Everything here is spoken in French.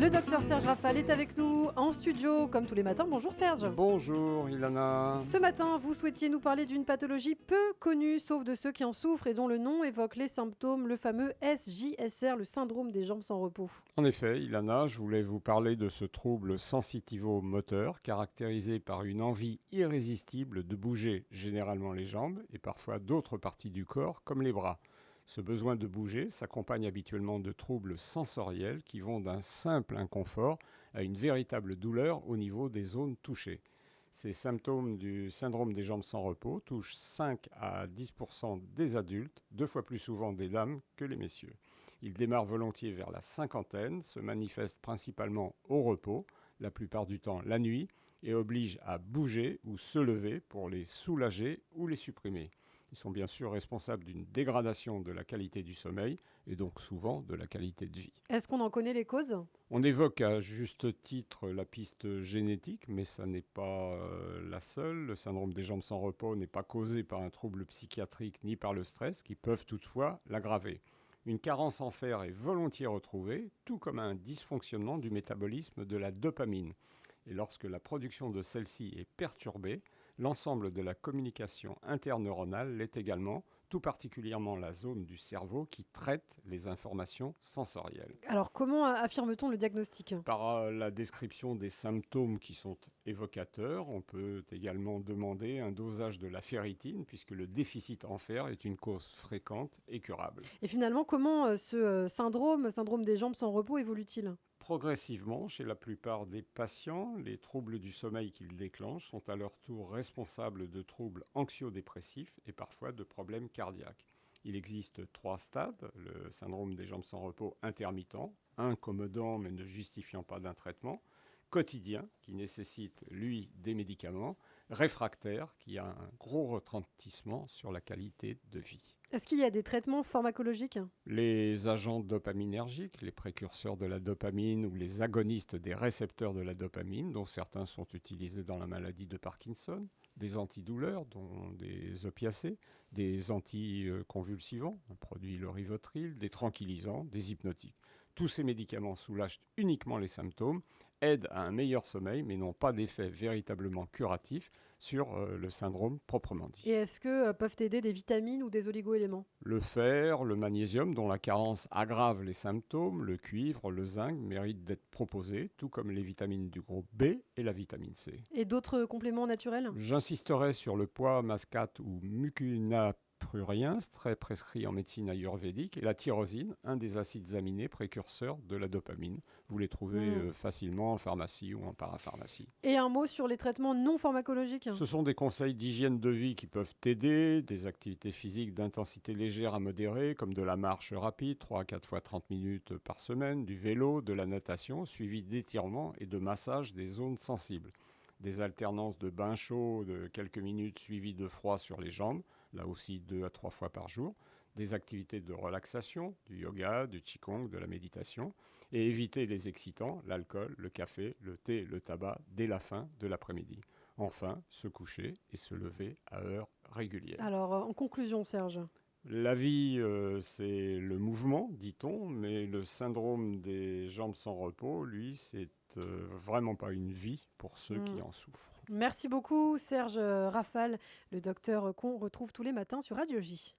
Le docteur Serge Rafal est avec nous en studio, comme tous les matins. Bonjour Serge. Bonjour Ilana. Ce matin, vous souhaitiez nous parler d'une pathologie peu connue, sauf de ceux qui en souffrent et dont le nom évoque les symptômes, le fameux SJSR, le syndrome des jambes sans repos. En effet, Ilana, je voulais vous parler de ce trouble sensitivo-moteur caractérisé par une envie irrésistible de bouger généralement les jambes et parfois d'autres parties du corps comme les bras. Ce besoin de bouger s'accompagne habituellement de troubles sensoriels qui vont d'un simple inconfort à une véritable douleur au niveau des zones touchées. Ces symptômes du syndrome des jambes sans repos touchent 5 à 10% des adultes, 2 fois plus souvent des dames que les messieurs. Ils démarrent volontiers vers la cinquantaine, se manifestent principalement au repos, la plupart du temps la nuit, et obligent à bouger ou se lever pour les soulager ou les supprimer. Ils sont bien sûr responsables d'une dégradation de la qualité du sommeil et donc souvent de la qualité de vie. Est-ce qu'on en connaît les causes ? On évoque à juste titre la piste génétique, mais ça n'est pas la seule. Le syndrome des jambes sans repos n'est pas causé par un trouble psychiatrique ni par le stress, qui peuvent toutefois l'aggraver. Une carence en fer est volontiers retrouvée, tout comme un dysfonctionnement du métabolisme de la dopamine. Et lorsque la production de celle-ci est perturbée, l'ensemble de la communication interneuronale l'est également, tout particulièrement la zone du cerveau qui traite les informations sensorielles. Alors, comment affirme-t-on le diagnostic ? Par la description des symptômes qui sont évocateurs, on peut également demander un dosage de la ferritine, puisque le déficit en fer est une cause fréquente et curable. Et finalement, comment ce syndrome des jambes sans repos évolue-t-il ? Progressivement, chez la plupart des patients, les troubles du sommeil qu'ils déclenchent sont à leur tour responsables de troubles anxio-dépressifs et parfois de problèmes cardiaques. Il existe 3 stades, le syndrome des jambes sans repos intermittent, incommodant mais ne justifiant pas d'un traitement, quotidien, qui nécessite, lui, des médicaments, réfractaire, qui a un gros retentissement sur la qualité de vie. Est-ce qu'il y a des traitements pharmacologiques ? Les agents dopaminergiques, les précurseurs de la dopamine ou les agonistes des récepteurs de la dopamine, dont certains sont utilisés dans la maladie de Parkinson, des antidouleurs, dont des opiacés, des anticonvulsivants, un produit le Rivotril, des tranquillisants, des hypnotiques. Tous ces médicaments soulagent uniquement les symptômes, aident à un meilleur sommeil, mais n'ont pas d'effet véritablement curatif sur le syndrome proprement dit. Et est-ce que peuvent aider des vitamines ou des oligo-éléments ? Le fer, le magnésium, dont la carence aggrave les symptômes, le cuivre, le zinc méritent d'être proposés, tout comme les vitamines du groupe B et la vitamine C. Et d'autres compléments naturels ? J'insisterai sur le pois mascate ou mucuna pruriens, très prescrit en médecine ayurvédique, et la tyrosine, un des acides aminés précurseurs de la dopamine. Vous les trouvez facilement en pharmacie ou en parapharmacie. Et un mot sur les traitements non pharmacologiques ? Ce sont des conseils d'hygiène de vie qui peuvent t'aider, des activités physiques d'intensité légère à modérée, comme de la marche rapide, 3 à 4 fois 30 minutes par semaine, du vélo, de la natation, suivi d'étirements et de massage des zones sensibles. Des alternances de bains chauds de quelques minutes suivies de froid sur les jambes, là aussi 2 à 3 fois par jour, des activités de relaxation, du yoga, du qigong, de la méditation, et éviter les excitants, l'alcool, le café, le thé, le tabac, dès la fin de l'après-midi. Enfin, se coucher et se lever à heure régulière. Alors, en conclusion, Serge ? La vie, c'est le mouvement, dit-on, mais le syndrome des jambes sans repos, lui, c'est vraiment pas une vie pour ceux qui en souffrent. Merci beaucoup, Serge Rafal, le docteur qu'on retrouve tous les matins sur Radio J.